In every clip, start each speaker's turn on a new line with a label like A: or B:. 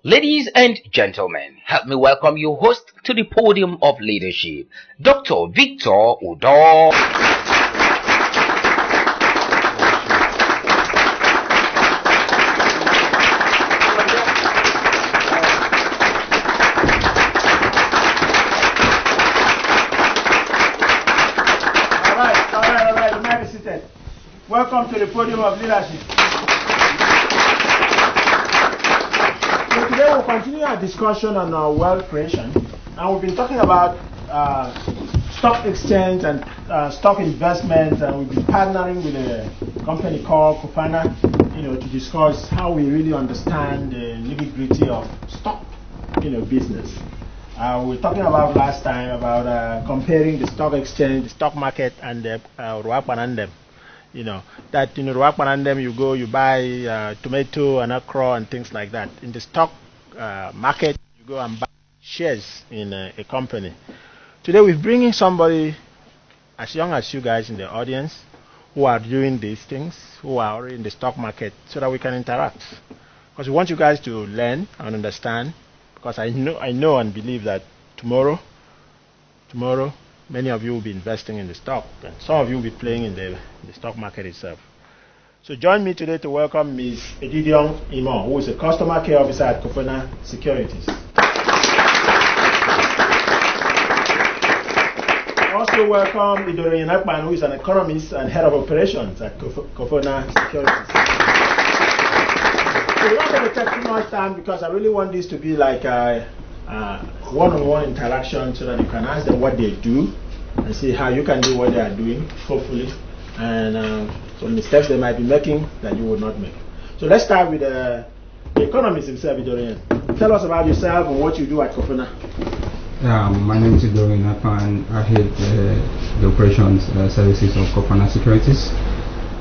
A: Ladies and gentlemen, help me welcome your host to the podium of leadership, Dr. Victor Udo.
B: All right. You may be seated. Welcome to the podium of leadership. So today we'll continue our discussion on wealth creation, and we've been talking about stock exchange and stock investment, and we've been partnering with a company called Cofana, to discuss how we really understand the nitty-gritty of stock, business. We were talking about last time about comparing the stock exchange, the stock market, and the Ruakpanandem. That Ruakpanandem, you go, you buy tomato and okra and things like that. In the stock market, you go and buy shares in a company. Today we're bringing somebody as young as you guys in the audience who are doing these things, who are already in the stock market, so that we can interact. Because we want you guys to learn and understand. Because I know and believe that tomorrow, many of you will be investing in the stock, and some of you will be playing in the stock market itself. So join me today to welcome Ms. Edidion Imo, who is a customer care officer at Cofana Securities. Also welcome Idorian Akpan, who is an economist and head of operations at Cofana Securities. So we're not going to take too much time because I really want this to be like a one-on-one interaction so that you can ask them what they do and see how you can do what they are doing, hopefully, and some mistakes they might be making that you would not make. So let's start with the economist himself, Idorian. Tell us about yourself and what you do at Cofana.
C: My name is Idorian Akpan. I head the operations services of Cofana Securities.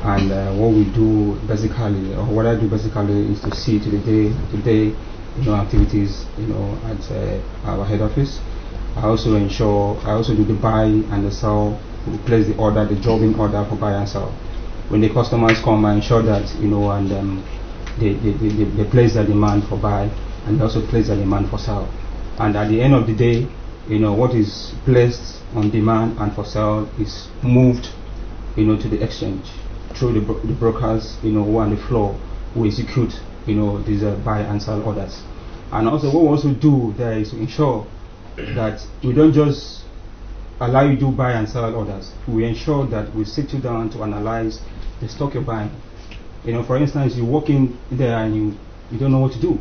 C: And what we do basically, or what I do basically, is to see to the day activities, at our head office. I also do the buy and the sell, we place the order, the jobbing order for buy and sell. When the customers come, I ensure that, they place their demand for buy, and they also place their demand for sell. And at the end of the day, what is placed on demand and for sale is moved, to the exchange through the brokers, who are on the floor, who execute, these buy and sell orders. And also what we also do there is to ensure that we don't just allow you to buy and sell orders. We ensure that we sit you down to analyze the stock you're buying. For instance, you walk in there and you don't know what to do.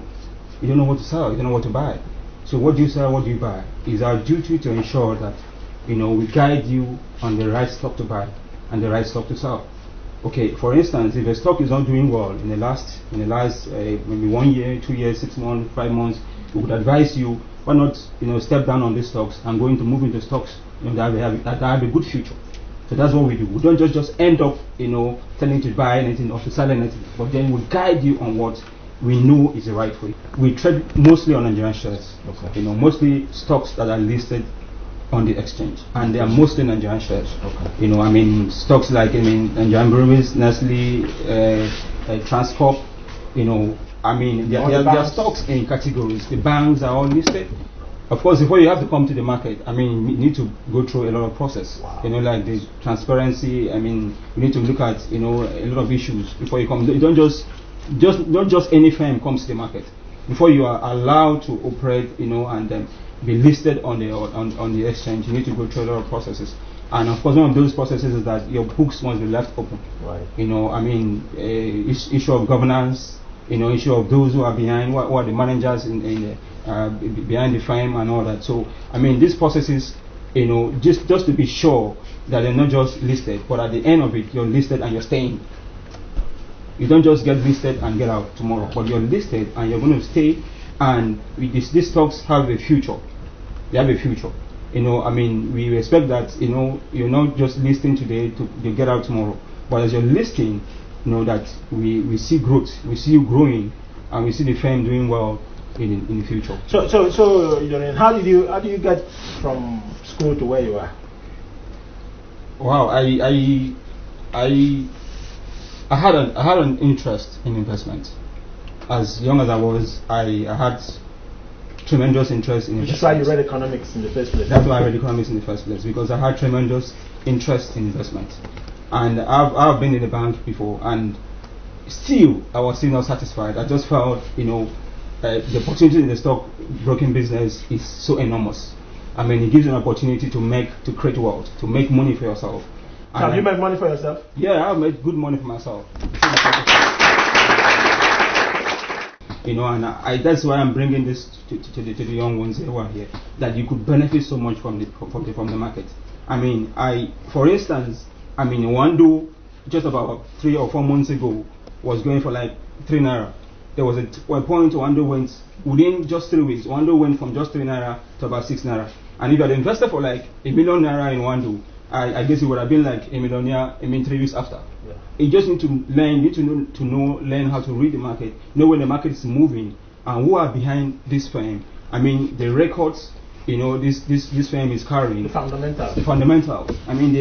C: You don't know what to sell, you don't know what to buy. So what do you sell, what do you buy? It's our duty to ensure that, we guide you on the right stock to buy and the right stock to sell. Okay, for instance, if a stock is not doing well in the last maybe 1 year, 2 years, 6 months, 5 months, we would advise you, why not step down on these stocks and going to move into stocks that have a good future. So that's what we do. We don't just end up telling you to buy anything or to sell anything, but then we guide you on what we know is the right way. We trade mostly on Nigerian shares. Okay. Mostly stocks that are listed on the exchange, and they are mostly Nigerian shares. Okay. Stocks like Nigerian Breweries, Nestle, Transcorp. There are stocks in categories. The banks are all listed. Of course, before you have to come to the market, you need to go through a lot of process. Wow. Like the transparency. You need to look at a lot of issues before you come. You don't just any firm comes to the market. Before you are allowed to operate, and be listed on the exchange, you need to go through a lot of processes. And of course, one of those processes is that your books must be left open. Right. Issue of governance, issue of those who are behind, who are the managers behind the firm and all that. So, these processes, just to be sure that they're not just listed, but at the end of it, you're listed and you're staying. You don't just get listed and get out tomorrow, but you're listed and you're going to stay. And these stocks have a future. They have a future. We expect that you're not just listing today to get out tomorrow, but as you're listing, that we see growth, we see you growing, and we see the firm doing well in the future.
B: So how did you get from school to where you are?
C: Wow, I had an interest in investment. as young as I was, I had tremendous interest in
B: Which is why you read economics in the first place.
C: That's why I read economics in the first place, because I had tremendous interest in investment. And I've been in the bank before, and still I was still not satisfied. I just felt, the opportunity in the stock broking business is so enormous. I mean, it gives you an opportunity to create wealth, to make money for yourself.
B: Have you made money for yourself?
C: Yeah, I've made good money for myself. And that's why I'm bringing this to the young ones who are here, that you could benefit so much from the market. I mean, for instance, Wando just about 3 or 4 months ago was going for like 3 naira. There was a point Wando went within just 3 weeks. Wando went from just 3 naira to about 6 naira. And if you had invested for like 1 million naira in Wando, I guess it would have been like a millionaire 3 weeks after. Yeah. You just need to learn how to read the market, know when the market is moving, and who are behind this firm. I mean, the records, this firm is carrying.
B: The fundamentals.
C: The fundamentals. I mean,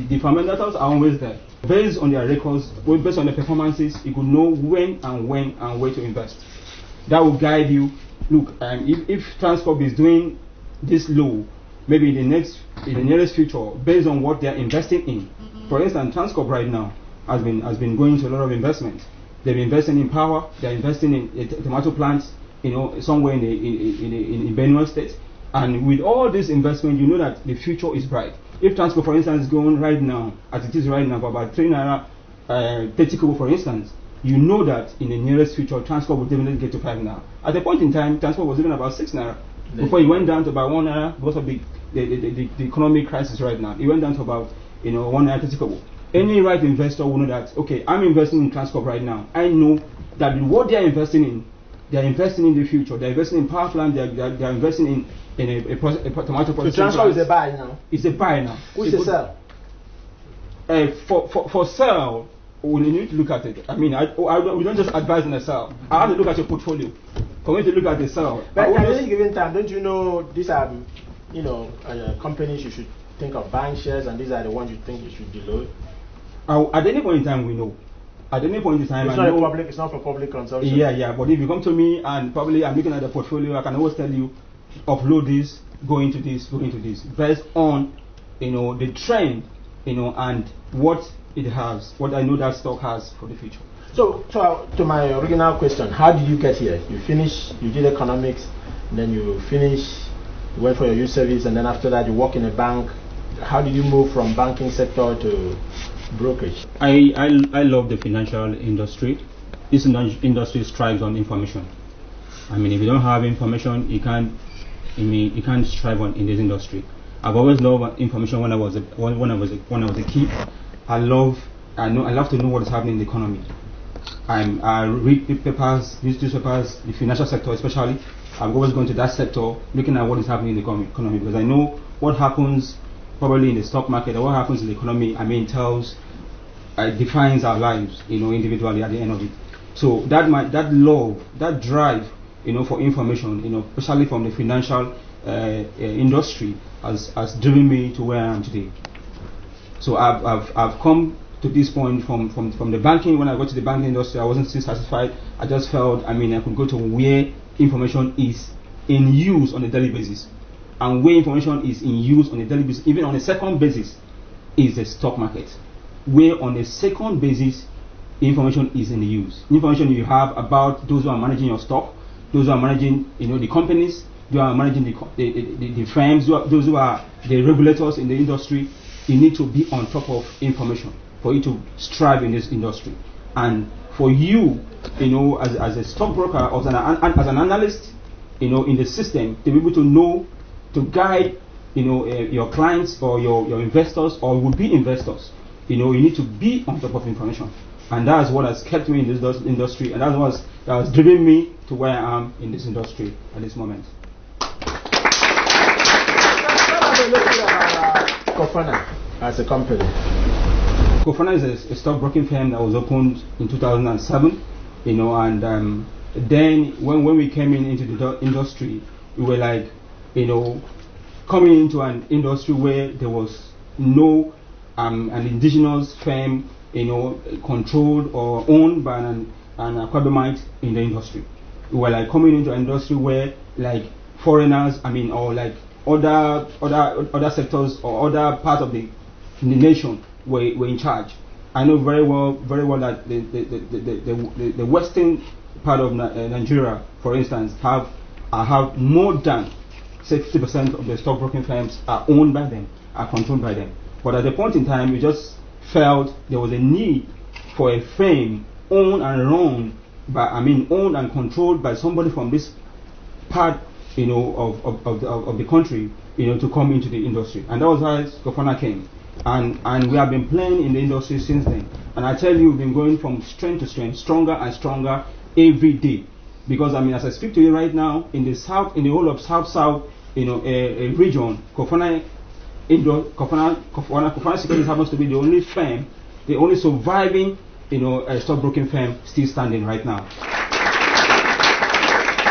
C: the fundamentals are always there. Based on their records, based on their performances, you could know when and where to invest. That will guide you. Look, if Transcorp is doing this low, maybe in the nearest future, based on what they are investing in. For instance, Transcorp right now has been going to a lot of investment. They've been investing in power. They're investing in tomato plants, somewhere in Benue State. And with all this investment, you know that the future is bright. If Transcorp, for instance, is going right now, as it is right now, for about 3 naira 30 kobo, for instance, you know that in the nearest future, Transcorp will definitely get to 5 naira. At a point in time, Transcorp was even about 6 naira. Before it went down to about 1 naira because of the economic crisis right now. It went down to about 1 naira 30 kobo. Any right investor will know that, okay, I'm investing in Transcorp right now. I know that what they are investing in the future. They're investing in power plant. They're investing in a tomato processing.
B: So Transcorp is a buy now.
C: It's a buy now.
B: Who's a sell?
C: For sell, we need to look at it. I mean, we don't just advise on a sell. I have to look at your portfolio. For me to look at the sell.
B: But at any given time, don't you know these are, companies you should think of buying shares, and these are the ones you think you should deload?
C: At any point in time, we know. At any point in time,
B: it's not for public consumption.
C: Yeah. But if you come to me and probably I'm looking at the portfolio, I can always tell you, upload this, go into this, based on the trend, and what it has, what I know that stock has for the future.
B: So to my original question, how did you get here? You did economics, then you went for your youth service, and then after that you work in a bank. How did you move from banking sector to brokerage?
C: I love the financial industry. This industry thrives on information. I mean, if you don't have information, you can't strive in this industry. I've always loved information when I was a kid. I love to know what is happening in the economy. I read newspapers, the financial sector especially. I'm always going to that sector, looking at what is happening in the economy, because I know what happens probably in the stock market or what happens in the economy. I mean, defines our lives, individually at the end of it. So that love, that drive, for information, especially from the financial industry, has driven me to where I am today. So I've come to this point from the banking. When I got to the banking industry, I wasn't still satisfied. I just felt, I could go to where information is in use on a daily basis. And where information is in use on a daily basis, even on a second basis, is the stock market. Where on a second basis, information is in the use. Information you have about those who are managing your stock, those who are managing, the companies, those who are managing the firms, those who are the regulators in the industry. You need to be on top of information for you to strive in this industry. And for you, as a stockbroker or as an analyst, in the system, to be able to know, to guide, your clients or your investors or would-be investors, you need to be on top of information. And that's what has kept me in this industry, and that has driven me to where I am in this industry at this moment.
B: Kofana as a company.
C: Kofana is a stockbroking firm that was opened in 2007, and then when we came into the industry, we were like, coming into an industry where there was an indigenous firm, controlled or owned by and Aquabamite in the industry. We were like coming into an industry where like foreigners, or like other sectors or other parts of the nation were in charge. I know very well that the western part of Nigeria, for instance, have more than 60% of the stockbroking firms are owned by them, are controlled by them. But at the point in time, we just felt there was a need for a firm owned and controlled by somebody from this part, of the country, to come into the industry. And that was why Kofana came. And we have been playing in the industry since then. And I tell you, we've been going from strength to strength, stronger and stronger every day. Because as I speak to you right now, in the whole of South, region, Kofana Securities happens to be the only firm, the only surviving, stockbroking firm still standing right now.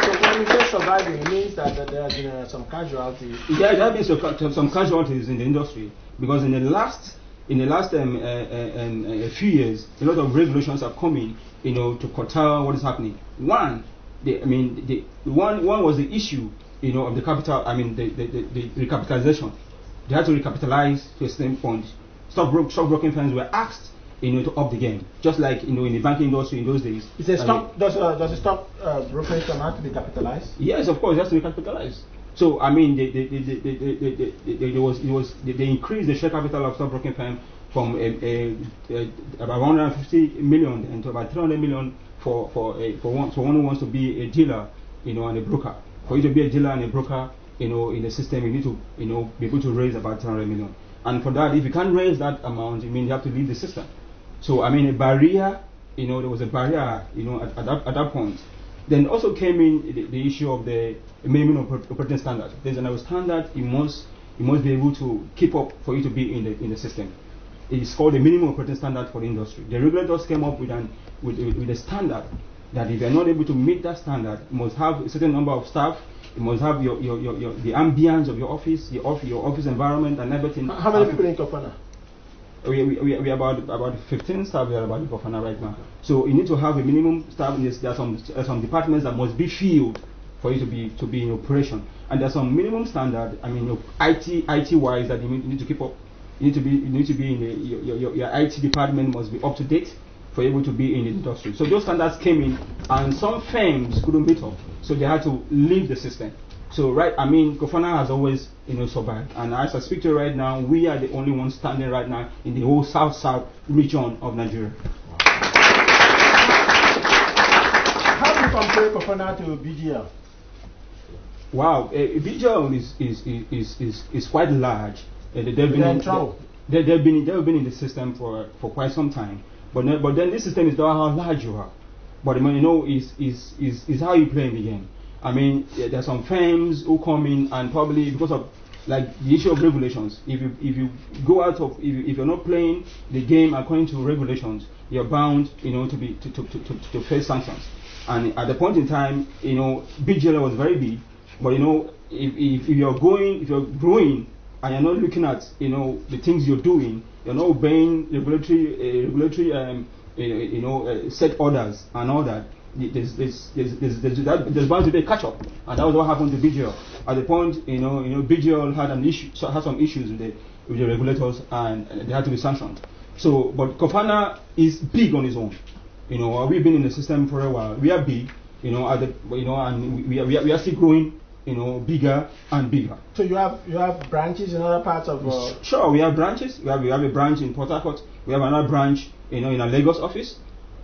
B: So when you say surviving, it means that there have been some casualties.
C: Yeah, there have been some casualties in the industry, because in the last few years, a lot of regulations are coming, to curtail what is happening. One was the issue, of the capital. The recapitalization. They had to recapitalize to a certain point. Stockbroking firms were asked, to up the game, just like in the banking industry in those days.
B: Does a stock brokerage firm have to be capitalized?
C: Yes, of course, it has to be capitalized. So they increased the share capital of stockbroking firm from about 150 million into about 300 million for one who wants to be a dealer, and a broker. For you to be a dealer and a broker, in the system, you need to, be able to raise about 300 million. And for that, if you can't raise that amount, you have to leave the system. So a barrier, there was a barrier, at that point. Then also came in the issue of the minimum operating standard. There's another standard you must be able to keep up for you to be in the system. It's called the minimum operating standard for the industry. The regulators came up with a standard that if you're not able to meet that standard, you must have a certain number of staff. You must have the ambience of your office, your office environment, and everything.
B: How many people in Kofana?
C: We are about 15 staff here about Kofana right now. So you need to have a minimum staff. There are some departments that must be filled for you to be in operation, and there's some minimum standard. IT wise that you need to keep up. You need to be in your IT department must be up to date for able to be in the industry. So those standards came in, and some firms couldn't meet up, so they had to leave the system. So Kofana has always survived, and as I speak to you right now, we are the only ones standing right now in the whole south region of Nigeria.
B: How do you compare Kofana to BGL?
C: Wow, BGL is quite large. They've been in the system for quite some time. But then this system is not how large you are. But is how you play in the game. There are some firms who come in, and probably because of the issue of regulations, if you go out of if you're not playing the game according to regulations, you're bound to face sanctions. And at the point in time, BGL was very big, but if you're growing and you're not looking at the things you're doing, you're not obeying regulatory set orders and all that. There's bound to be a catch up, and that was what happened to BGL. At the point, BGL had some issues with the regulators, and they had to be sanctioned. So, but Kofana is big on its own. We've been in the system for a while. We are big, and we are still growing. Bigger and bigger.
B: So you have branches in other parts of.
C: Sure, we have branches. We have a branch in Port Harcourt. We have another branch, in our Lagos office.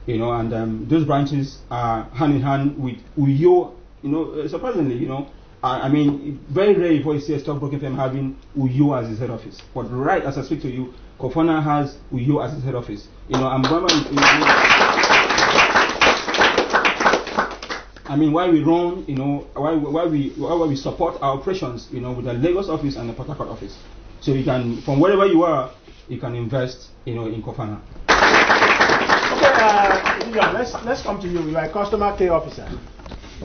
C: And those branches are hand in hand with Uyo. Surprisingly, very rare before you see a stockbroking firm having Uyo as its head office. But right as I speak to you, Kofana has Uyo as its head office. Why we run, why we support our operations, with the Lagos office and the Port Harcourt office. So you can, from wherever you are, you can invest, in Kofana.
B: Okay, let's come to you. You are a customer care officer.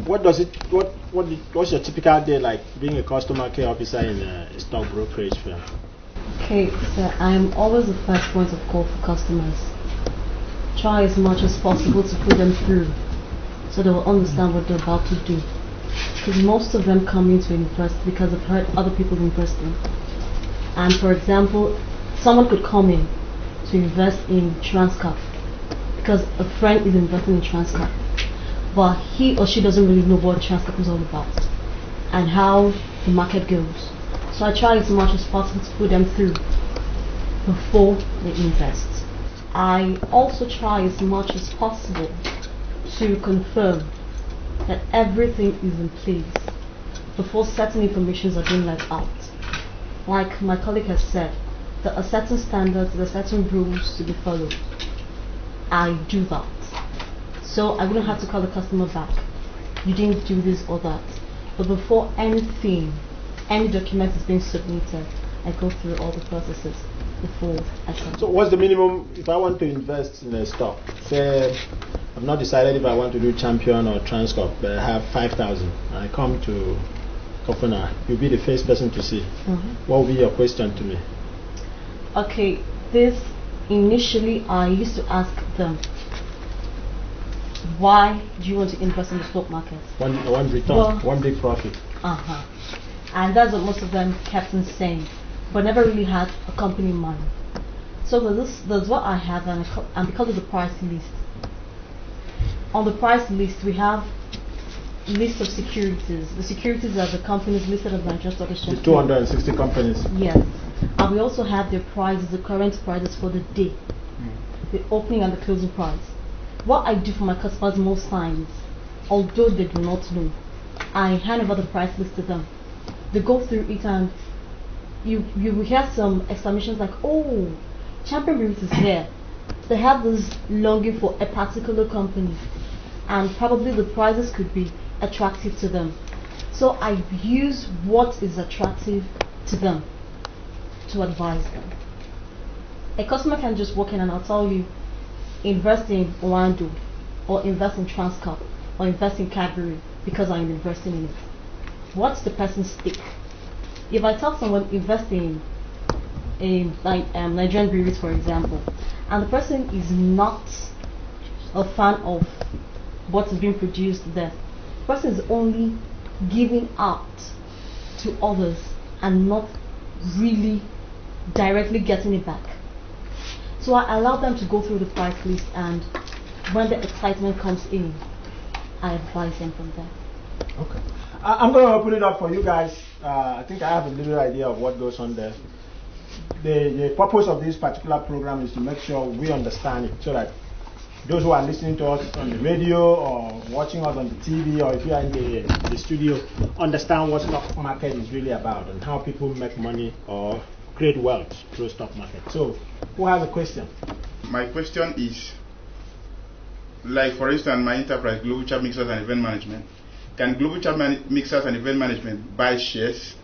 B: What's your typical day like being a customer care officer in a stock brokerage firm?
D: Okay, so I'm always the first point of call for customers. try as much as possible to put them through so they will understand what they're about to do. Because most of them come in to invest because they've heard other people investing. And for example, someone could come in to invest in Transcorp because a friend is investing in Transcorp, but he or she doesn't really know what Transcorp is all about and how the market goes. So I try as much as possible to put them through before they invest. I also try as much as possible to confirm that everything is in place before certain information are being let out. Like my colleague has said, there are certain standards, there are certain rules to be followed. I do that. So I wouldn't have to call the customer back. You didn't do this or that. But before anything, any document is being submitted, I go through all the processes before I send.
B: So what's the minimum if I want to invest in a stock? Say I've not decided if I want to do Champion or Transcorp, but I have 5,000. I come to Kofuna. You'll be the first person to see. What will be your question to me?
D: Okay, this initially I used to ask them, why do you want to invest in the stock market?
B: One return,
D: well,
B: one big profit.
D: And that's what most of them kept on saying, but never really had a company in mind. So there's what I have, and because of the price list. On the price list, we have list of securities. The securities are the companies listed on the Nigerian Stock Exchange.
B: The 260 companies.
D: Yes. And we also have their prices, the current prices for the day, the opening and the closing price. What I do for my customers most times, although they do not know, I hand over the price list to them. They go through it and you will hear some exclamations like, oh, Champion Breweries is here. They have this longing for a particular company, and probably the prices could be attractive to them. So I use what is attractive to them to advise them. A customer can just walk in and I'll tell you, invest in Wando, or invest in Transcorp, or invest in Cadbury because I'm investing in it. What's the person's stake? If I tell someone investing in Nigerian breweries, for example, and the person is not a fan of what is being produced there, the person is only giving out to others and not really directly getting it back. So I allow them to go through the price list, and when the excitement comes in, I advise them from there.
B: Okay. I'm going to open it up for you guys. I think I have a little idea of what goes on there. The purpose of this particular program is to make sure we understand it, so that those who are listening to us on the radio or watching us on the TV, or if you are in the studio, understand what stock market is really about and how people make money or create wealth through stock market. So, who has a question?
E: My question is, like for instance, my enterprise, Global Chart Mixers and Event Management. Can Global Chart Mixers and Event Management buy shares?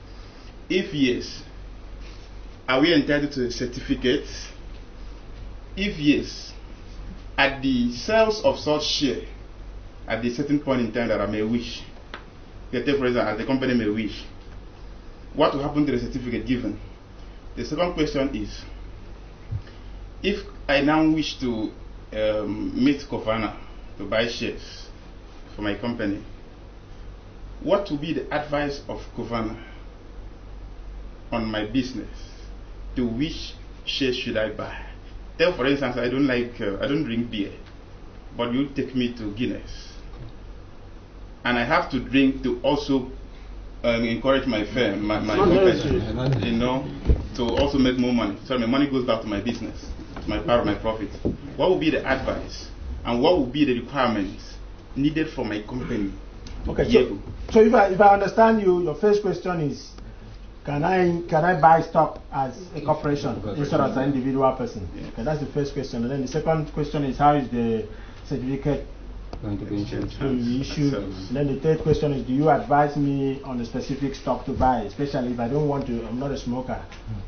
E: If yes, are we entitled to a certificate? If yes, at the sales of such share, at the certain point in time that I may wish, for example, as the company may wish, what will happen to the certificate given? The second question is, if I now wish to meet Kofana to buy shares for my company, what will be the advice of Kofana on my business? To which shares should I buy? Tell, for instance, I don't drink beer, but you take me to Guinness, and I have to drink to also encourage my firm, my company, you know, to also make more money. So my money goes back to my business, to my part of my profit. What will be the advice, and what will be the requirements needed for my company?
B: Okay, so if I understand you, your first question is, can I buy stock as a corporation instead of as an individual person?
E: Yeah.
B: Okay, that's the first question. And then the second question is, how is the certificate
C: Going to be issued.
B: issued? And then the third question is, do you advise me on a specific stock to buy, especially if I don't want to, I'm not a smoker.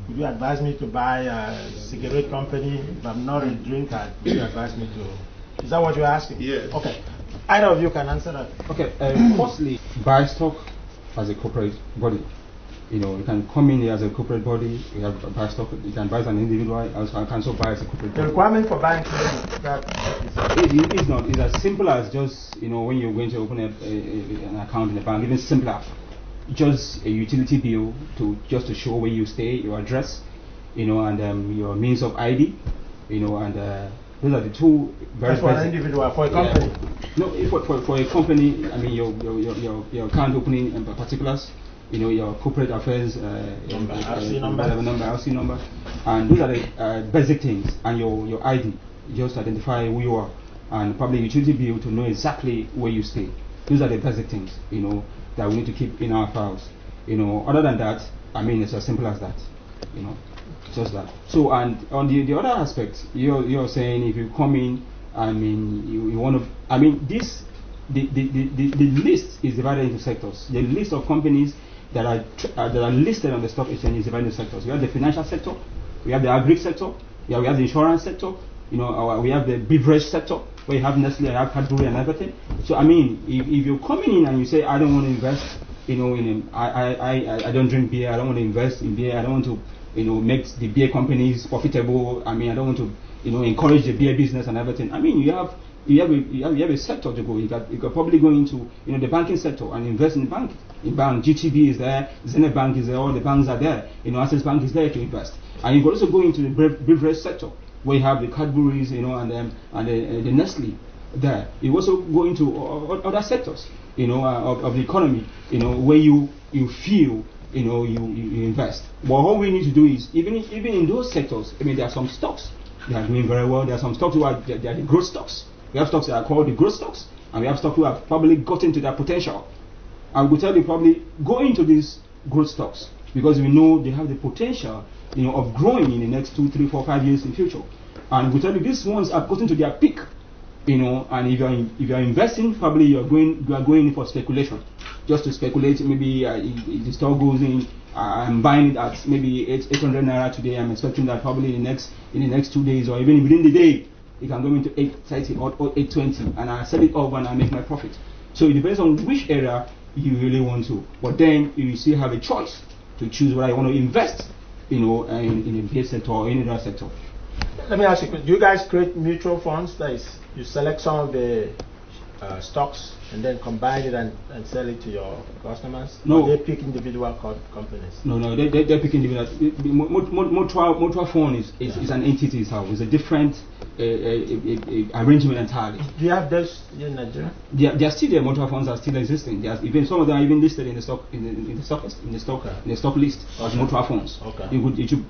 B: Would you advise me to buy a cigarette company? If I'm not a drinker, would you advise me to? Is that what you're asking?
E: Yes.
B: Okay. Either of you can answer that.
C: Okay, firstly, buy stock as a corporate body. You can come in as a corporate body. You have buy stock. You can buy as an individual. Also, I can also buy as a corporate
B: The
C: body.
B: requirement for buying that
C: It's not. It's as simple as just when you're going to open an account in a bank. Even simpler, just a utility bill to show where you stay, your address, and your means of ID, and those are the two very.
B: That's for an individual. For a company.
C: Yeah. No, for a company. I mean your account opening and particulars. Your corporate affairs
B: Number,
C: RC number, and those are the basic things, and your ID, just to identify who you are, and probably utility bill to know exactly where you stay. Those are the basic things, that we need to keep in our files. Other than that, I mean, it's as simple as that, just that. So, and on the other aspect, you're saying if you come in, I mean, you want to, I mean, this, the list is divided into sectors. The list of companies that are listed on the stock exchange is divided into sectors. We have the financial sector, we have the agri sector, we have the insurance sector, we have the beverage sector, where you have Nestle, you have Cadbury and everything. So I mean, if you're coming in and you say, I don't want to invest, I don't drink beer, I don't want to invest in beer, I don't want to, make the beer companies profitable. I mean, I don't want to, encourage the beer business and everything. I mean, you have a sector to go. You could probably go into the banking sector and invest in the bank. GTB is there, Zenith Bank is there, all the banks are there. Access Bank is there to invest. And you could also go into the beverage sector where you have the Cadbury's, and the Nestle there. You also go into other sectors, of the economy, where you feel you invest. But all we need to do is even in those sectors, I mean, there are some stocks they are doing very well. There are some stocks who are they are the growth stocks. We have stocks that are called the growth stocks, and we have stocks who have probably gotten to their potential. I will tell you, probably go into these growth stocks because we know they have the potential, of growing in the next 2, 3, 4, 5 years in future. And we tell you these ones have gotten to their peak, and if you are investing, probably you are going in for speculation, just to speculate. Maybe if the stock goes in, I'm buying it at maybe 800 naira today. I'm expecting that probably in the next 2 days or even within the day, it can go into 830 or 820, and I sell it off and I make my profit. So it depends on which area you really want to. But then you still have a choice to choose whether you want to invest, in a beer sector or any other sector.
B: Let me ask you, do you guys create mutual funds? That is, you select some of the stocks and then combine it and sell it to your customers?
C: No.
B: Or they pick individual companies?
C: No, they pick individual. Mutual fund is an entity itself. It's a different arrangement entirely.
B: Do you have those in Nigeria?
C: They are still there. Mutual funds are still existing. Even some of them are even listed in the stock list as mutual funds.
B: Okay.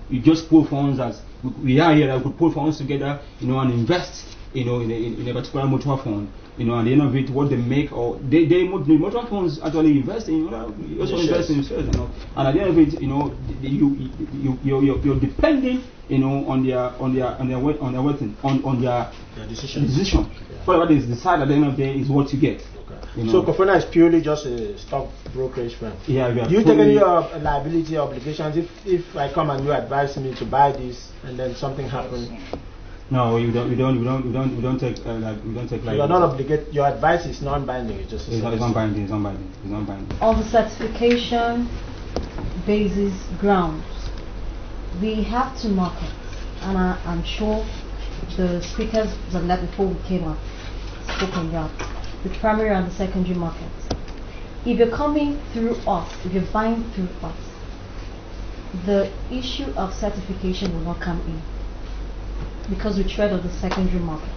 C: You just pull funds as we are here. We could pull funds together, and invest, in a particular mutual fund. At the end of it, what they make, or the mutual funds actually invest in, also invest in shares, and at the end of it, you're depending, on their decision.
B: Yeah.
C: Whatever is decided at the end of the day is what you get.
B: Okay. So Kofona is purely just a stock brokerage firm.
C: Yeah.
B: Do you take any liability obligations if I come and you advise me to buy this and then something happens?
C: No, we don't take like.
B: You are not obligated. Your advice is non-binding. It's just.
C: It's non-binding.
D: On the certification basis grounds, we have two markets, and I'm sure the speakers that led before we came up spoke on that. The primary and the secondary markets. If you're coming through us, if you're buying through us, the issue of certification will not come in, because we trade on the secondary market.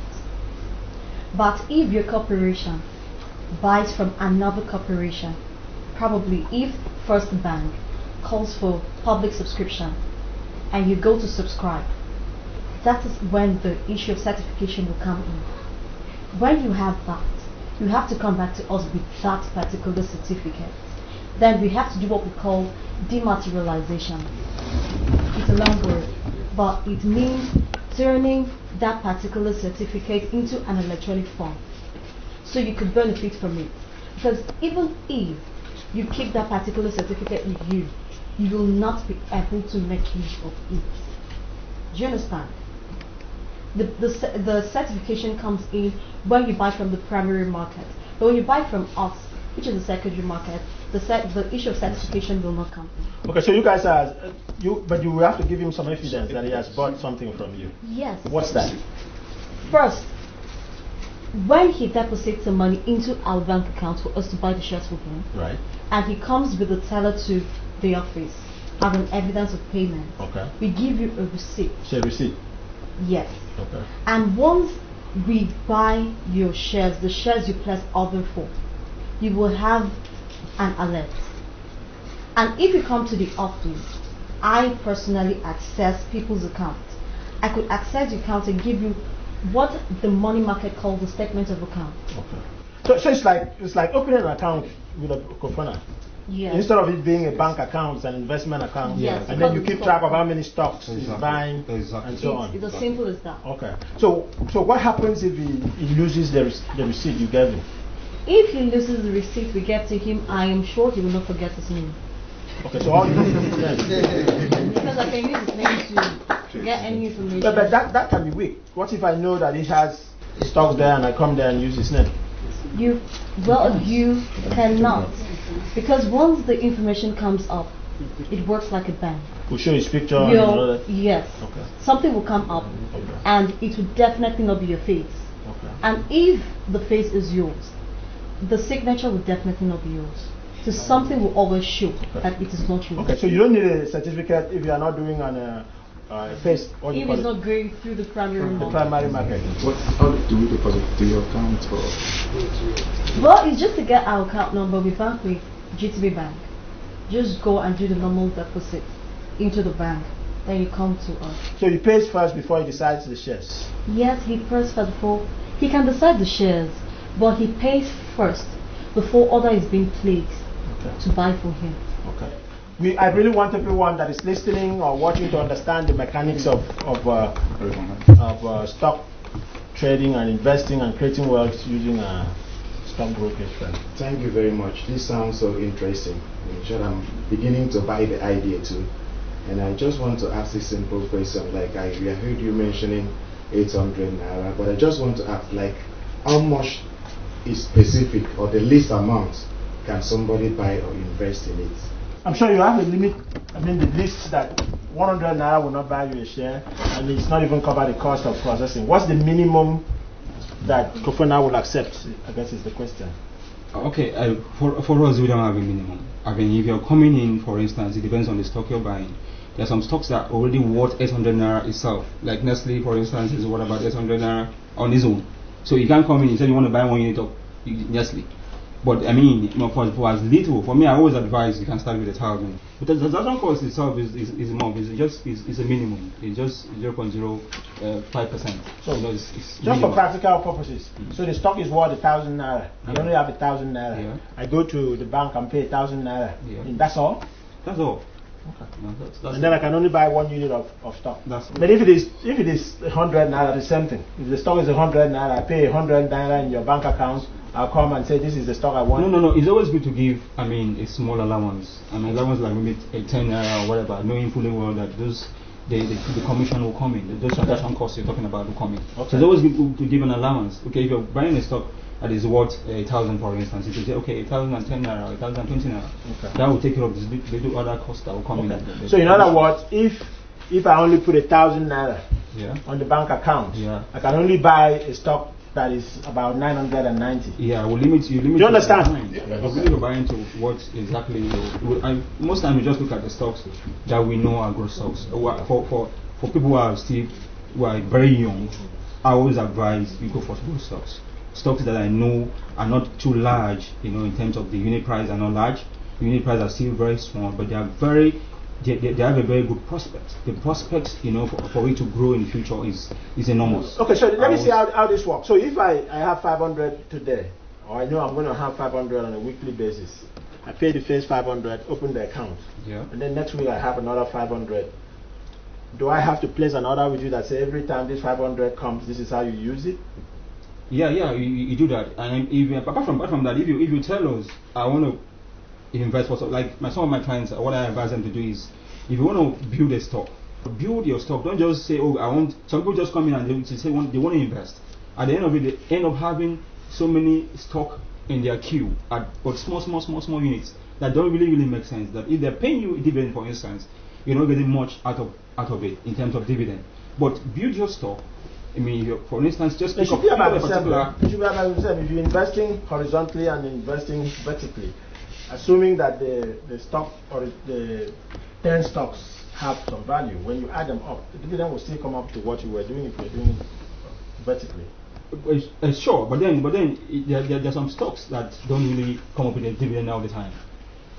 D: But if your corporation buys from another corporation, probably if First Bank calls for public subscription and you go to subscribe, that is when the issue of certification will come in. When you have that, you have to come back to us with that particular certificate. Then we have to do what we call dematerialization. It's a long word, but it means turning that particular certificate into an electronic form, so you could benefit from it. Because even if you keep that particular certificate with you, you will not be able to make use of it. Do you understand? The certification comes in when you buy from the primary market, but when you buy from us, which is the secondary market, the issue of certification will not come in.
B: Okay, so you guys are, but you will have to give him some evidence that he has bought something from you.
D: Yes.
B: What's that?
D: First, when he deposits the money into our bank account for us to buy the shares for him,
B: Right.
D: and he comes with the teller to the office, having evidence of payment,
B: Okay.
D: we give you a receipt.
B: Share receipt.
D: Yes.
B: Okay.
D: And once we buy your shares, the shares you place order for, you will have an alert. And if you come to the office, I personally access people's accounts. I could access the account and give you what the money market calls the statement of account.
B: Okay. So it's like opening an account with a Kofana.
D: Yes.
B: Instead of it being a bank account, it's an investment account.
D: Yes,
B: And then you
D: because
B: keep
D: it's
B: track of
D: stock.
B: how many stocks he's
C: Exactly.
B: buying
C: Exactly.
B: and so on.
D: It's as simple as that.
B: Okay. So what happens if he loses the receipt you gave him?
D: If he loses the receipt we get to him, I am sure he will not forget his name.
B: Okay, so all you need is his name.
D: Because I can use his name to get any information.
B: But that can be weak. What if I know that he has stocks there and I come there and use his name?
D: You cannot, because once the information comes up, it works like a bank.
B: We'll show his picture and all that.
D: Yes,
B: Okay.
D: something will come up,
B: Okay.
D: and it will definitely not be your face.
B: Okay.
D: And if the face is yours, the signature will definitely not be yours. So something will always show that it is not yours.
B: Okay, so you don't need a certificate if you are not doing an face. What do you
D: If
B: call
D: it's
B: it?
D: not going through the primary
B: The
D: market.
B: primary market.
F: How do we deposit to your account or?
D: Well, it's just to get our account number. We bank with GTB Bank. Just go and do the normal deposit into the bank. Then you come to us.
B: So he pays first before he decides the shares.
D: Yes, he pays first before he can decide the shares, but he pays first before order is being placed
B: Okay.
D: to buy for him.
B: Okay. I really want everyone that is listening or watching to understand the mechanics of stock trading and investing and creating wealth using a stock brokerage firm.
F: Thank you very much. This sounds so interesting. In short, I'm beginning to buy the idea too. And I just want to ask this simple question. Like I heard you mentioning 800 naira, but I just want to ask, like, how much is specific or the least amount can somebody buy or invest in it?
B: I'm sure you have a limit. I mean, the list that 100 naira will not buy you a share, and it's not even cover the cost of processing. What's the minimum that Kofana will accept? I guess is the question.
C: Okay, for us, we don't have a minimum. I mean, if you're coming in, for instance, it depends on the stock you're buying. There are some stocks that are already worth 800 naira itself. Like Nestle, for instance, is worth about 800 naira on its own. So you can't come in and say you want to buy 1 unit of Nestle. But I mean, for as little, for me, I always advise you can start with 1,000. But the transaction cost itself is more. It's a minimum. It's just 0.05%.
B: So
C: it's
B: just
C: minimum.
B: for practical purposes. So the stock is worth 1,000 naira. I
C: Yeah.
B: only have 1,000 naira.
C: Yeah.
B: I go to the bank and pay 1,000 naira.
C: Yeah.
B: And that's all.
C: That's all.
B: Okay.
C: No, that's
B: And then I can only buy 1 unit of stock.
C: That's
B: But if it is 100 naira, the same thing. If the stock is 100 naira, I pay 100 naira in your bank account. I'll come and say this is the stock I want.
C: No. It's always good to give, I mean, a small allowance. I mean, allowance like maybe a 10 naira or whatever, knowing fully well that the commission will come in. Those transaction costs you're talking about will come in.
B: Okay.
C: So it's always good to give an allowance. Okay, if you're buying a stock that is worth 1,000, for instance, if you say, okay, 1,010 naira, 1,020 naira,
B: Okay.
C: that will take care of the little other costs that will come
B: Okay.
C: in.
B: So in other words, if I only put 1,000 naira
C: Yeah.
B: on the bank account,
C: Yeah.
B: I can only buy a stock that is about 990.
C: Yeah, we'll limit you.
B: Do you understand?
C: If you're buying to what exactly, most time we just look at the stocks that we know are growth stocks. For people who are very young, I always advise you go for growth stocks. Stocks that I know are not too large, in terms of the unit price are not large. The unit price are still very small, but they are they have a very good prospect. The prospects, for it to grow in the future is enormous.
B: Okay, so let me see how this works. So if I have 500 today, or I know I'm going to have 500 on a weekly basis, I pay the first 500, open the account,
C: Yeah.
B: and then next week I have another 500. Do I have to place an order with you that say every time this 500 comes, this is how you use it?
C: Yeah, you do that. And apart from that, if you tell us, I want to invest for some of my clients, what I advise them to do is, if you want to build a stock, build your stock. Don't just say, oh, I want. Some people just come in and they say they want to invest. At the end of it, they end up having so many stock in their queue at but small units that don't really make sense. That if they're paying you a dividend, for instance, you're not getting much out of it in terms of dividend. But build your stock. I mean, for instance, just
B: it should be about the same. It should be about the same. If you're investing horizontally and investing vertically, assuming that the stock or the 10 stocks have some value, when you add them up, the dividend will still come up to what you were doing if you're doing it vertically.
C: Sure, but then there are some stocks that don't really come up with a dividend all the time.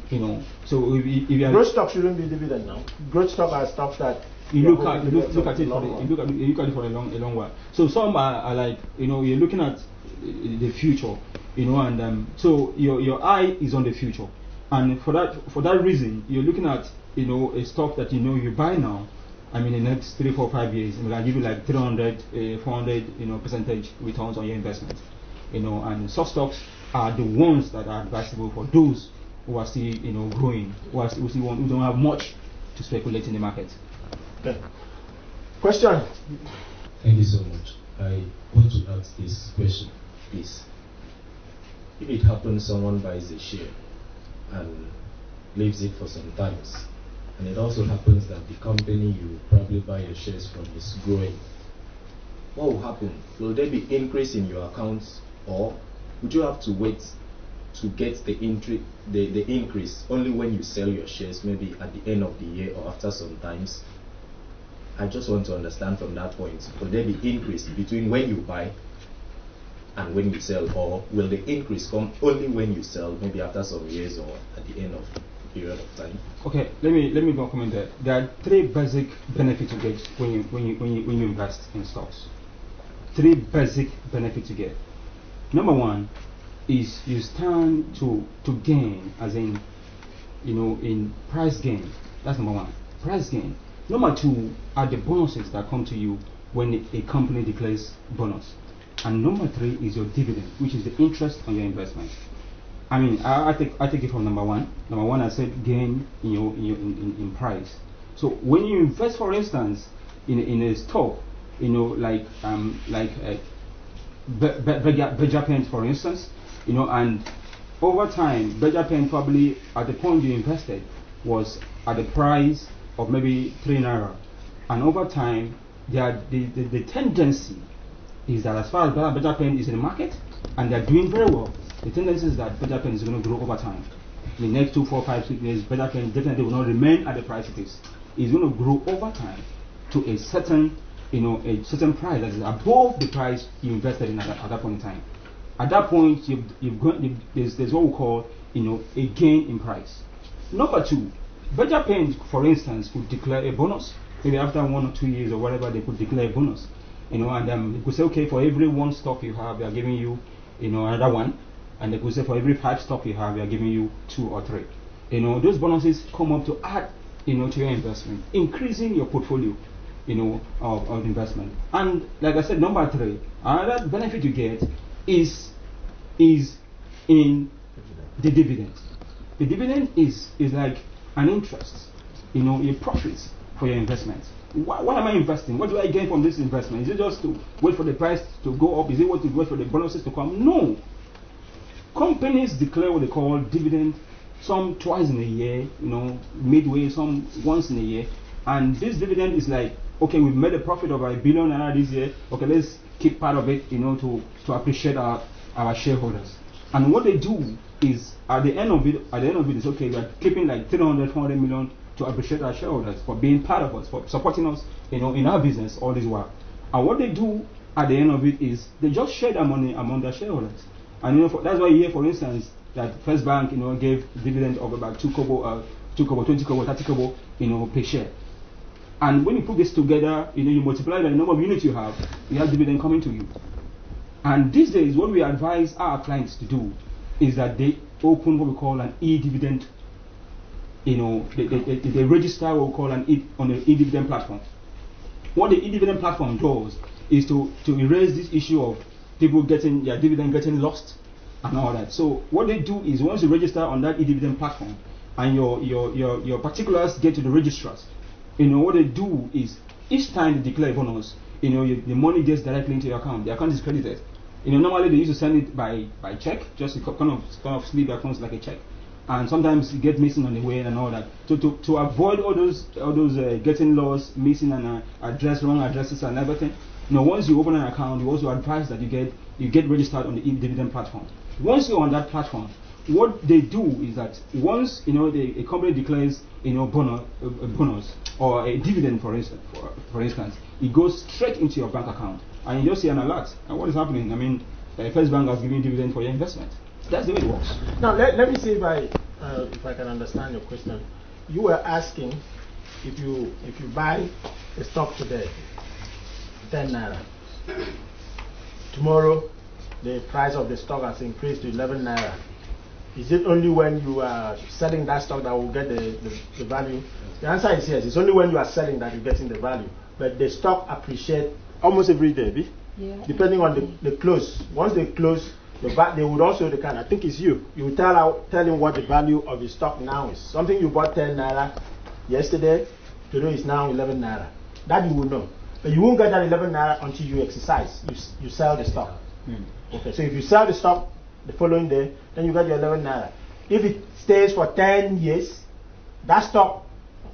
C: You know, so if you
B: growth stock shouldn't be dividend now. Growth stock are stocks that
C: you look at it for a long while. So some are like, you know, you're looking at the future, you know, and so your eye is on the future, and for that reason you're looking at, you know, a stock that you know you buy now. I mean, in the next 3, 4, 5 years, it will give you like 300, 400, you know, percentage returns on your investment, you know, and such stocks are the ones that are advisable for those who are still, you know, growing, who don't have much to speculate in the market.
B: Okay. Question?
G: Thank you so much. I want to ask this question, please. If it happens someone buys a share and leaves it for some times, and it also happens that the company you probably buy your shares from is growing, what will happen? Will there be increase in your accounts, or would you have to wait to get the increase only when you sell your shares, maybe at the end of the year or after some times? I just want to understand from that point, will there be increase between when you buy and when you sell, or will the increase come only when you sell, maybe after some years or at the end of the period of time?
C: Okay, let me go comment there. There are 3 basic benefits you get when you invest in stocks. 3 basic benefits you get. Number 1 is you stand to gain, as in, you know, in price gain. That's number 1, price gain. Number 2 are the bonuses that come to you when a company declares bonus. And number 3 is your dividend, which is the interest on your investment. I mean, I take it from number 1. Number 1, I said gain in price. So when you invest, for instance, in a stock, you know, like Beja Paint, for instance, you know, and over time, Beja Paint probably at the point you invested was at the price of maybe 3 naira, and over time, the tendency is that as far as Beja Paint is in the market and they're doing very well, the tendency is that Beja Paint is going to grow over time. In the next 2, 4, 5, 6 years, Beja Paint definitely will not remain at the price it is. It's going to grow over time to a certain, you know, a certain price that is above the price you invested in at that point in time. At that point, there's what we call, you know, a gain in price. Number 2, Beja Paint, for instance, could declare a bonus. Maybe after 1 or 2 years or whatever, they could declare a bonus. You know, and they could say, okay, for every 1 stock you have, we are giving you, you know, another 1. And they could say for every 5 stock you have, we are giving you 2 or 3. You know, those bonuses come up to add, you know, to your investment, increasing your portfolio, you know, of investment. And like I said, number 3, another benefit you get is in the dividend. The dividend is like an interest, you know, a profit for your investment. What am I investing? What do I gain from this investment? Is it just to wait for the price to go up? Is it to wait for the bonuses to come? No. Companies declare what they call dividend, some twice in a year, you know, midway, some once in a year. And this dividend is like, okay, we've made a profit of $1 billion this year. Okay, let's keep part of it, you know, to appreciate our shareholders. And what they do is at the end of it is, okay, we are keeping like 300, 400 million to appreciate our shareholders for being part of us, for supporting us, you know, in our business all this while. And what they do at the end of it is they just share their money among their shareholders. And you know, that's why here, for instance, that First Bank, you know, gave dividend of about 2 kobo, 20 kobo, 30 kobo, you know, per share. And when you put this together, you know, you multiply by the number of units you have dividend coming to you. And these days, what we advise our clients to do is that they open what we call an e-dividend. You know, they register what we call on the e-dividend platform. What the e-dividend platform does is to erase this issue of people getting their dividend getting lost and all that. So what they do is once you register on that e-dividend platform and your particulars get to the registrars, you know, what they do is each time they declare a bonus, you know, the money gets directly into your account. The account is credited. Normally they used to send it by check, just a kind of slip that comes like a check, and sometimes it gets missing on the way and all that. To avoid all those getting lost, missing an address, wrong addresses and everything. Once you open an account, you also advise that you get registered on the e-dividend platform. Once you're on that platform, what they do is that once a company declares bonus or a dividend, for instance, it goes straight into your bank account, and you just see an alert. And what is happening? I mean, First Bank has given you dividend for your investment. That's the way it works.
B: Now let me see if I can understand your question. You were asking if you buy a stock today, 10 naira. Tomorrow, the price of the stock has increased to 11 naira. Is it only when you are selling that stock that will get the value? The answer is yes. It's only when you are selling that you're getting the value. But the stock appreciate almost every day, depending on the close. Once they close, they would also, I think it's you will tell him what the value of the stock now is. Something you bought 10 naira yesterday, today is now 11 naira. That you will know. But you won't get that 11 naira until you exercise. You sell the stock. Okay, so if you sell the stock the following day, then you get your 11 naira. If it stays for 10 years, that stock,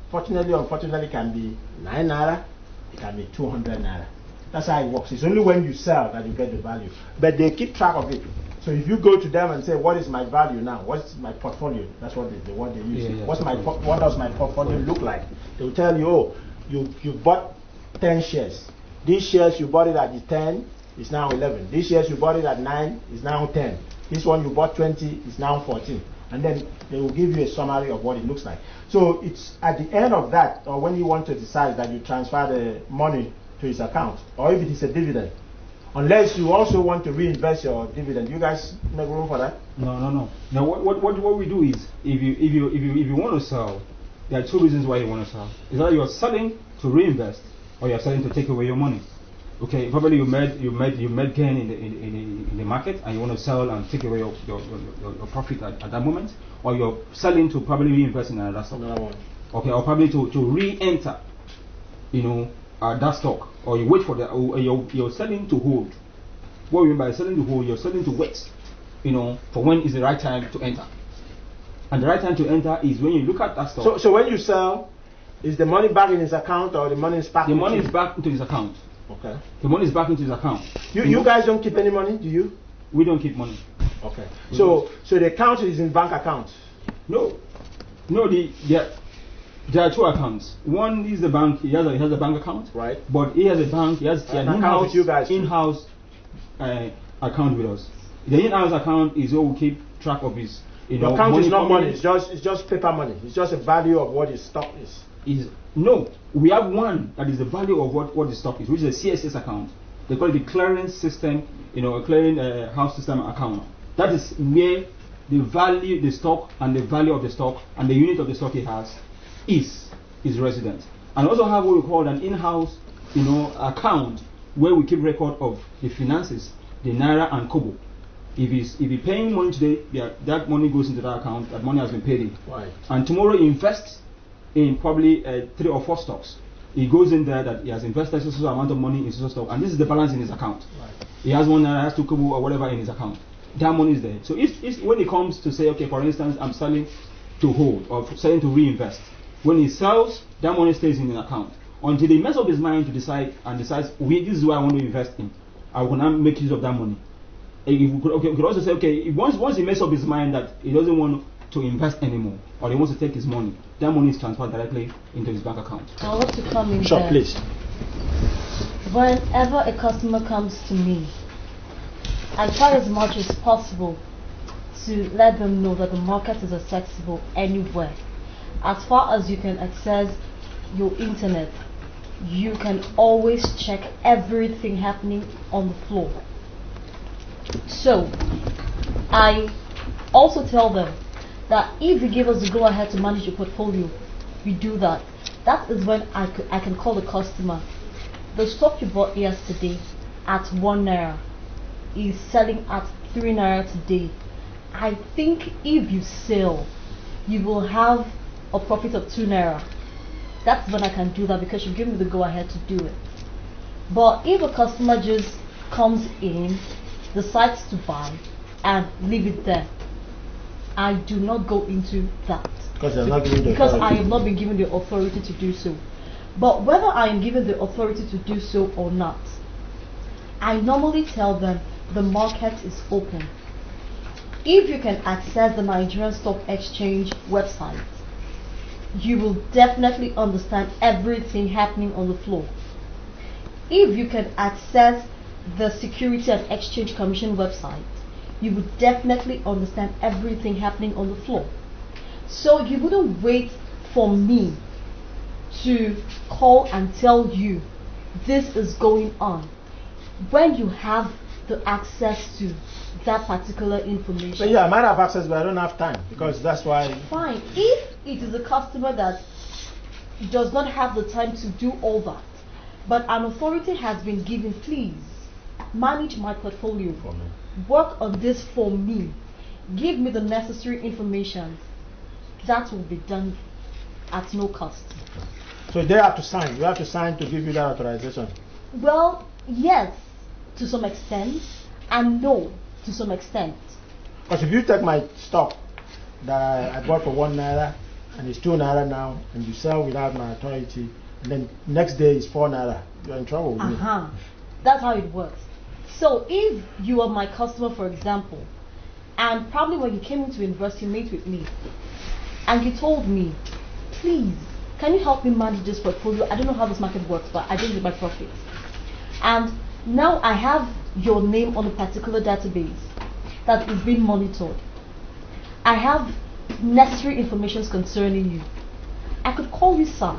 B: fortunately or unfortunately, can be 9 naira, it can be 200 naira. That's how it works. It's only when you sell that you get the value. But they keep track of it. So if you go to them and say, what is my value now? What's my portfolio? That's what they use. What does my portfolio look like? They will tell you, oh, you bought 10 shares. These shares you bought it at the 10 is now 11. These shares you bought it at 9 is now 10. This one you bought 20 is now 14. And then they will give you a summary of what it looks like. So it's at the end of that, or when you want to decide that you transfer the money to his account, or if it is a dividend, unless you also want to reinvest your dividend. You guys make room for that?
C: No. Now what we do is, if you want to sell, there are two reasons why you want to sell. Is that you are selling to reinvest, or you are selling to take away your money. Okay, probably you made gain in the market, and you want to sell and take away your profit at that moment, or you're selling to probably reinvest in another stock. Okay, or probably to re-enter, that stock, or you wait for the, or you're selling to hold. What we mean by selling to hold, you're selling to wait, for when is the right time to enter. And the right time to enter is when you look at that stock.
B: So when you sell, is the money back in his account, or the money is back?
C: The money is back into his account.
B: Okay.
C: The money is back into his account.
B: You guys don't keep any money, do you?
C: We don't keep money.
B: Okay. So the account is in bank account?
C: No. There are two accounts. One is the bank. He has a bank account.
B: Right.
C: But he has a bank. He has an in-house account with us. The in-house account is where we keep track of his.
B: Your account is not money. It's just paper money. It's just a value of what his stock is.
C: No, we have one that is the value of what the stock is, which is a CSS account. They call it the clearance system, a clearing house system account. That is where the value, the stock, and the value of the stock, and the unit of the stock he has is resident. And also have what we call an in-house, account where we keep record of the finances, the naira and kobo. If he's paying money today, that money goes into that account. That money has been paid in.
B: Right. And
C: tomorrow he invests in probably 3 or 4 stocks. He goes in there that he has invested a certain amount of money in certain stock, and this is the balance in his account.
B: Right.
C: He has 1 naira, has 2 kobo or whatever in his account. That money is there. So if when it comes to say, okay, for instance, I'm selling to hold or selling to reinvest, when he sells, that money stays in the account until he makes up his mind to decides this is what I want to invest in. I will now make use of that money. We could also say, okay, once he makes up his mind that he doesn't want to invest anymore, or he wants to take his money, that money is transferred directly into his bank account.
D: I want to come in
B: Sure,
D: there.
B: please.
D: Whenever a customer comes to me, I try as much as possible to let them know that the market is accessible anywhere. As far as you can access your internet, you can always check everything happening on the floor. So, I also tell them that if you give us the go-ahead to manage your portfolio, we do that. That is when I can call the customer. The stock you bought yesterday at 1 naira is selling at 3 naira today. I think if you sell, you will have a profit of 2 naira. That's when I can do that, because you give me the go-ahead to do it. But if a customer just comes in decides to buy and leave it there. I do not go into that.
B: Because you're not given the
D: Because
B: authority.
D: I have not been given the authority to do so. But whether I am given the authority to do so or not, I normally tell them the market is open. If you can access the Nigerian Stock Exchange website, you will definitely understand everything happening on the floor. If you can access the Security and Exchange Commission website, you would definitely understand everything happening on the floor. So you wouldn't wait for me to call and tell you this is going on when you have the access to that particular information.
B: So yeah, I might have access, but I don't have time, because that's why.
D: Fine. If it is a customer that does not have the time to do all that, but an authority has been given, please manage my portfolio, work on this for me, give me the necessary information, that will be done at no cost.
B: So they have to sign. You have to sign to give you that authorization.
D: Well, yes, to some extent, and no, to some extent.
B: Because if you take my stock that I bought for 1 naira and it's 2 naira now, and you sell without my authority, and then next day it's 4 naira, you're in trouble with me.
D: That's how it works. So if you are my customer, for example, and probably when you came into university, you met with me, and you told me, please, can you help me manage this portfolio? I don't know how this market works, but I don't get my profits. And now I have your name on a particular database that is being monitored. I have necessary information concerning you. I could call you, sir.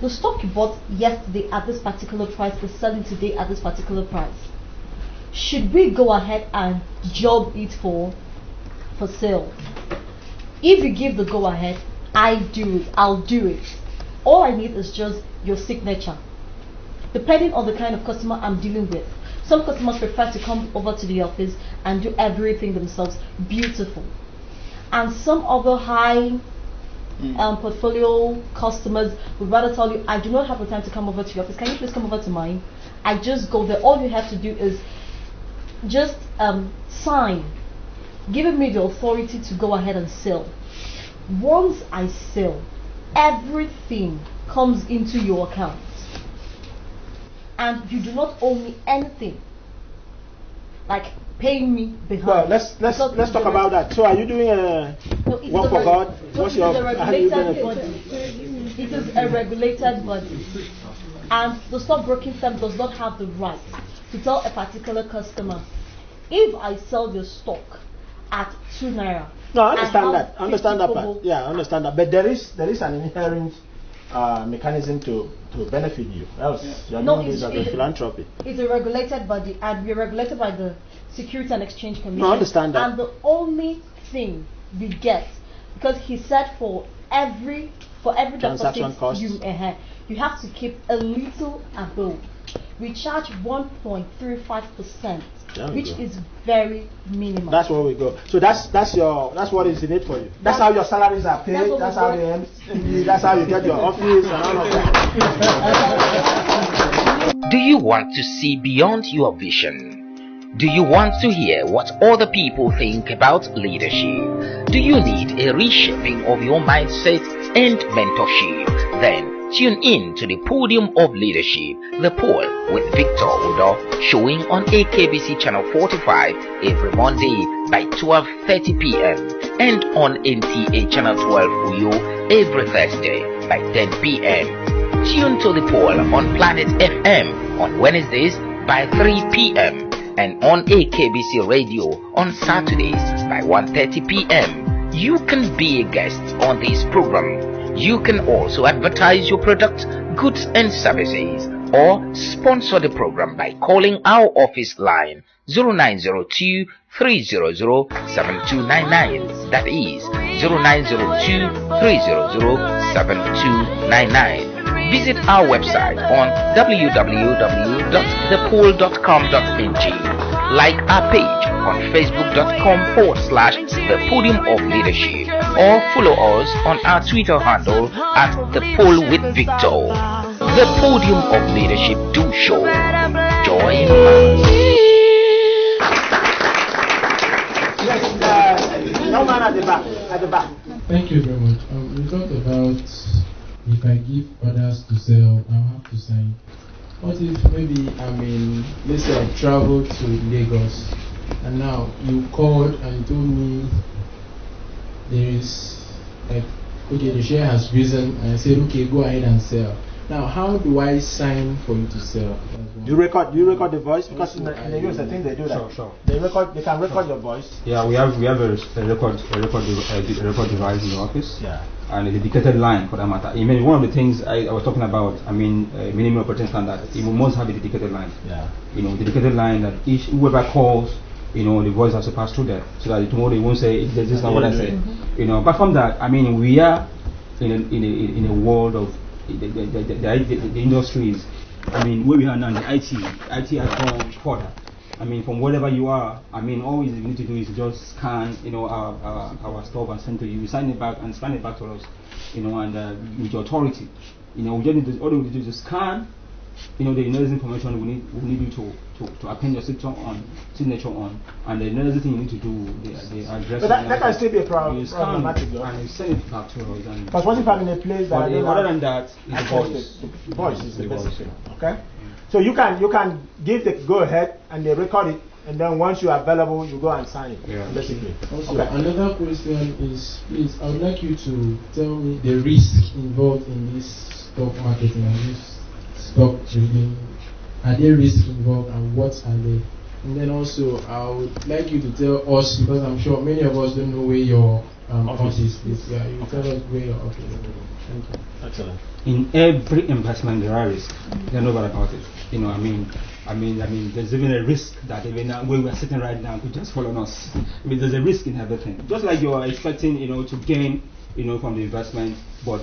D: The stock you bought yesterday at this particular price is selling today at this particular price. Should we go ahead and job it for sale? If you give the go ahead, I'll do it. All I need is just your signature. Depending on the kind of customer I'm dealing with. Some customers prefer to come over to the office and do everything themselves. Beautiful. And some other high portfolio customers would rather tell you, I do not have the time to come over to your office. Can you please come over to mine? I just go there. All you have to do is just sign, giving me the authority to go ahead and sell. Once I sell, everything comes into your account, and you do not owe me anything, like paying me behind.
B: Well, let's talk about that. So are you doing work for God? What's your
D: regulated body? It is a regulated body, and the stockbroking firm does not have the right to tell a particular customer, if I sell your stock at 2 naira.
B: No, I understand that. I understand that part. Yeah, I understand that. But there is an inherent mechanism to benefit you. Else, you're doing this as a philanthropy.
D: It's a regulated body, and we're regulated by the Security and Exchange Commission.
B: No, I understand that.
D: And the only thing we get, because he said for every
B: transaction cost,
D: you have to keep a little above. We charge 1.35%, which is very minimal.
B: That's where we go. So that's what is in it for you. That's how your salaries are paid. That's how that's how you get your office and all of that.
A: Do you want to see beyond your vision? Do you want to hear what other people think about leadership? Do you need a reshaping of your mindset and mentorship? Then tune in to the Podium of Leadership, The Pole with Victor Udo, showing on AKBC Channel 45 every Monday by 12:30 p.m. and on NTA Channel 12 Uyo every Thursday by 10 p.m. Tune to The Pole on Planet FM on Wednesdays by 3 p.m. and on AKBC Radio on Saturdays by 1:30 p.m. You can be a guest on this program. You can also advertise your product, goods and services, or sponsor the program by calling our office line 0902 300 7299. That is 0902 300 7299. Visit our website on www.thepole.com.ng. Like our page on facebook.com/The Podium of Leadership, or follow us on our Twitter handle at The Pole with Victor. The Podium of Leadership do show. Join us.
B: young man at the back. At the back.
H: Thank you very much. We talked about if I give orders to sell, I'll have to sign. What if maybe let's say I traveled to Lagos and now you called and you told me there is okay, the share has risen, and I said, okay, go ahead and sell. Now, how do I sign for you to sell?
B: Do you record the voice? Because in the US, I think they do that.
C: Sure.
B: They can record your voice.
C: Yeah, we have a record device in the office.
B: Yeah.
C: And a dedicated line for that matter. I mean, one of the things I was talking about, minimum operating standard, you must have a dedicated line.
B: Yeah.
C: Dedicated line that whoever calls, the voice has to pass through that, so that tomorrow they won't say this is not what I said. Apart from that, we are in a world of the industries. Where we are now, the IT has gone further. From wherever you are, all you need to do is just scan, our stuff and send to you. Sign it back and scan it back to us, and with your authority, we just need to, all we need to do is scan, the necessary information we need you to append your signature on, and the necessary thing you need to do, the address.
B: But that can still be a problematic,
C: and you send it back to us.
B: But what if I'm in a place that
C: other than that, it's
B: the voice is the basic thing. Okay. So you can give the go ahead and they record it, and then once you are available, you go and sign it. Yeah. Basically.
H: Also, another question is, please, I would like you to tell me the risk involved in this stock marketing and this stock trading. Are there risks involved, and what are they? And then also, I would like you to tell us, because I'm sure many of us don't know where your office is. Yeah, you tell us where your office is. Thank you. Excellent.
C: In every investment there are risks. There's no doubt about it. There's even a risk that even now, where we're sitting right now could just fall on us. There's a risk in everything. Just like you are expecting, to gain, from the investment, but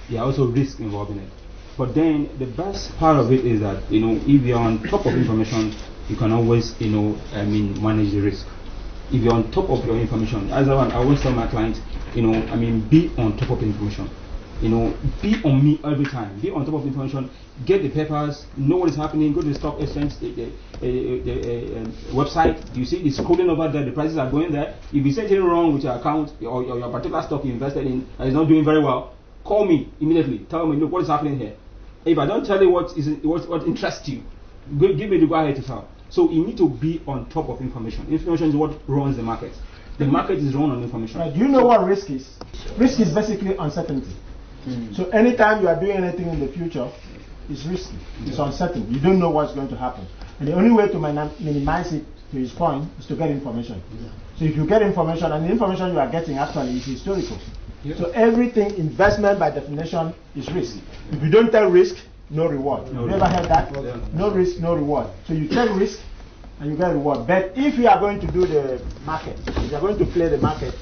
C: there are also risks involved in it. But then the best part of it is that, if you're on top of information, you can always, manage the risk. If you're on top of your information, as I always tell my clients, be on top of the information. Be on me every time. Be on top of the information. Get the papers. Know what is happening. Go to the stock exchange, the website. You see it's scrolling over there. The prices are going there. If you see anything wrong with your account or your particular stock you invested in and is not doing very well, call me immediately. Tell me, look, what is happening here. If I don't tell you what interests you, give me the go ahead to sell. So you need to be on top of information. Information is what runs the market. The market is run on information.
B: Right. Do you know what risk is? Risk is basically uncertainty. So anytime you are doing anything in the future, it's risky. It's uncertain. You don't know what's going to happen. And the only way to minimize it, to his point, is to get information. So if you get information, and the information you are getting actually is historical. So everything, investment by definition, is risk. If you don't take risk, no reward. You ever heard that? No risk, no reward. So you take risk and you get reward. But if you are going to do the market, if you are going to play the market,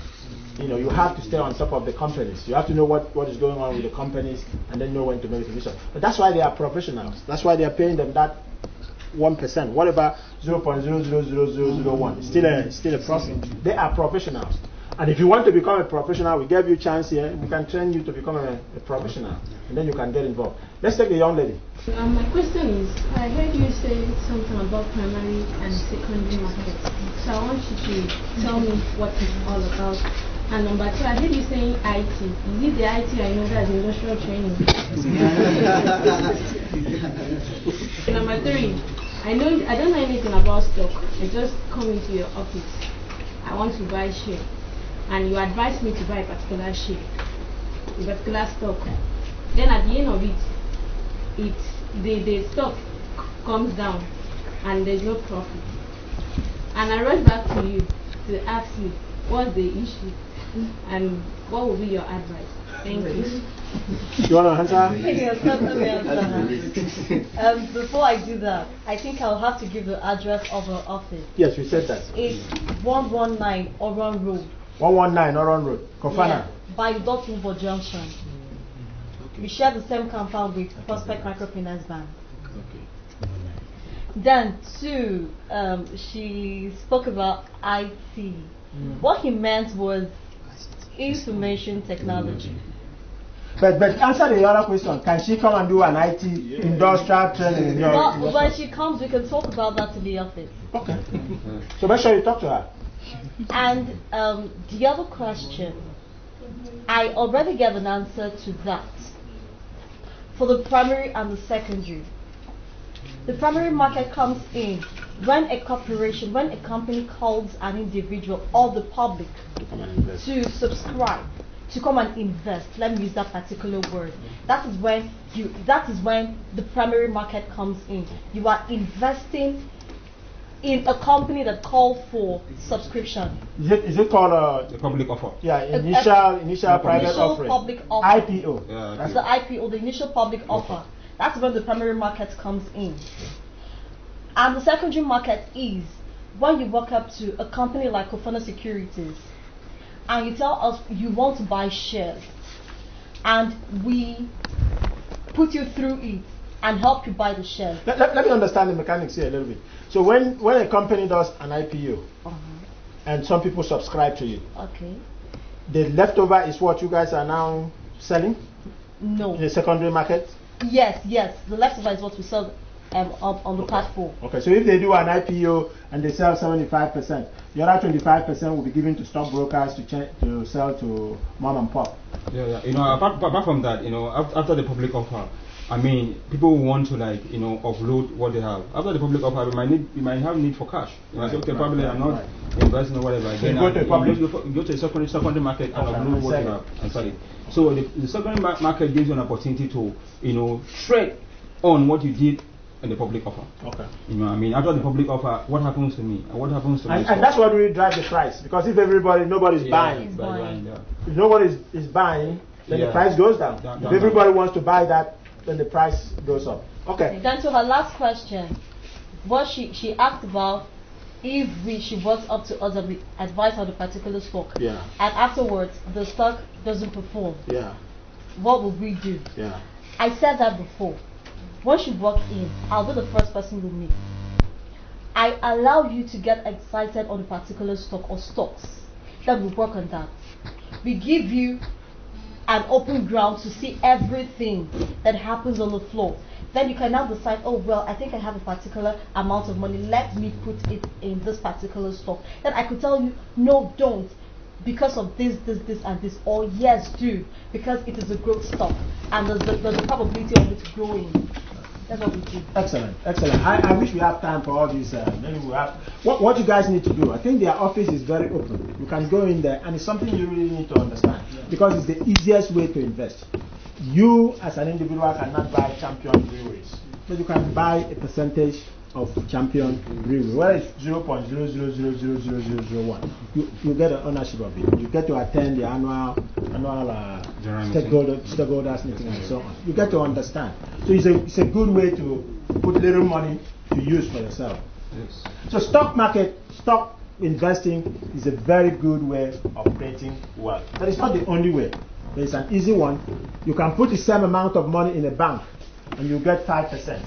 B: you have to stay on top of the companies. You have to know what is going on with the companies and then know when to make a decision. But that's why they are professionals. That's why they are paying them that 1%, whatever 0.000001. It's still a profit. They are professionals. And if you want to become a professional, we gave you a chance here. We can train you to become a professional, and then you can get involved. Let's take the young lady.
I: My question is, I heard you say something about primary and secondary markets. So I want you to tell me what it's all about. And number two, I heard you saying IT. Is it the IT I know that's industrial training? Number three, I don't know anything about stock. I just come into your office. I want to buy share. And you advise me to buy a particular share, a particular stock. Then at the end of it, the stock comes down and there's no profit. And I rush back to you to ask you what's the issue and what will be your advice. Thank you.
B: You want to answer?
D: Yes, let me answer. Before I do that, I think I'll have to give the address of our office.
B: Yes, we said that.
D: It's 119 Oron Road.
B: 119 Oron Road, Kofana.
D: Yeah, by Dottubo Junction. Okay. We share the same compound with Prospect Microfinance Bank.
H: Okay.
D: Then two, she spoke about IT. What he meant was information technology.
B: But answer the other question. Can she come and do an IT industrial training?
D: Well, when she comes, we can talk about that in the office.
B: Okay. So make sure you talk to her.
D: And the other question, I already gave an answer to that. For the primary and the secondary. The primary market comes in when a corporation, when a company calls an individual or the public to subscribe, to come and invest. Let me use that particular word. That is when the primary market comes in. You are investing in a company that calls for subscription.
B: Is it called
C: The public offer.
B: yeah, initial private offering?
D: Public offer.
B: IPO.
C: Yeah,
D: That's the IPO, the initial public offer. That's when the primary market comes in. And the secondary market is when you walk up to a company like Kofana Securities and you tell us you want to buy shares, and we put you through it and help you buy the shares.
B: Let me understand the mechanics here a little bit. So when a company does an IPO and some people subscribe to it,
D: Okay.
B: the leftover is what you guys are now selling
D: No.
B: in the secondary market?
D: Yes. The leftover is what we sell on the platform.
B: Okay, so if they do an IPO and they sell 75%, the other 25% will be given to stockbrokers to sell to mom and pop.
C: Yeah. You know, apart from that, you know, after the public offer, I mean, people want to offload what they have. After the public offer, we might have need for cash. You know, okay, probably I'm not investing or whatever.
B: So
C: Then
B: you
C: go to the secondary market and offload what you have and sell it. So the secondary market gives you an opportunity to, you know, trade on what you did in the public offer.
B: Okay.
C: You know, I mean, after the public offer, what happens to me? And what happens to me?
B: And that's what really drives the price, because if nobody's buying, if nobody is buying, then the price goes down. If everybody wants to buy that, then the price goes up. Okay.
D: Then to her last question, what she asked about if she brought up to us and we advise on a particular stock,
B: Yeah.
D: and afterwards the stock doesn't perform,
B: Yeah.
D: what would we do?
B: Yeah.
D: I said that before. Once you walk in, I'll be the first person you meet. I allow you to get excited on a particular stock or stocks. Then we work on that. We give you an open ground to see everything that happens on the floor. Then you can now decide, oh well, I think I have a particular amount of money, let me put it in this particular stock. Then I could tell you, no, don't, because of this and this, or yes, do, because it is a growth stock and there's a probability of it growing. That's what we do.
B: Excellent. I wish we have time for all these. Maybe we have. What you guys need to do, I think their office is very open. You can go in there, and it's something you really need to understand, because it's the easiest way to invest. You, as an individual, cannot buy champion breweries, but you can buy a percentage of champion brewery. Whether it's 0.00000001, you get an ownership of it. You get to attend the annual stakeholders meeting and so on. You get to understand. So it's a good way to put little money to use for yourself.
C: Yes.
B: So stock investing is a very good way of creating wealth. But it's not the only way. There's an easy one. You can put the same amount of money in a bank and you get 5%.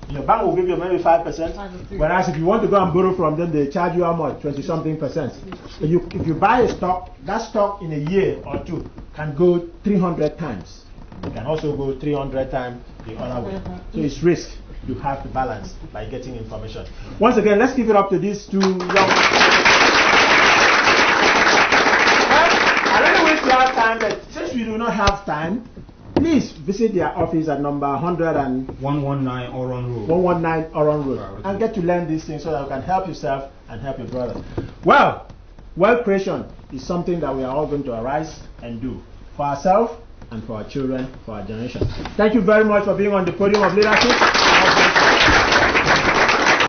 B: Your bank will give you maybe 5%, whereas if you want to go and borrow from them, they charge you how much? 20-something%. If you buy a stock, that stock in a year or two can go 300 times. It can also go 300 times the other way. So it's risk. You have to balance by getting information. Once again, let's give it up to these two young. I don't know if we have time, but since we do not have time, please visit their office at number 119
C: Oron Road.
B: 119 Oron Road, and get to learn these things so that you can help yourself and help your brother. Well, wealth creation is something that we are all going to arise and do for ourselves and for our children, for our generation. Thank you very much for being on the podium of leadership.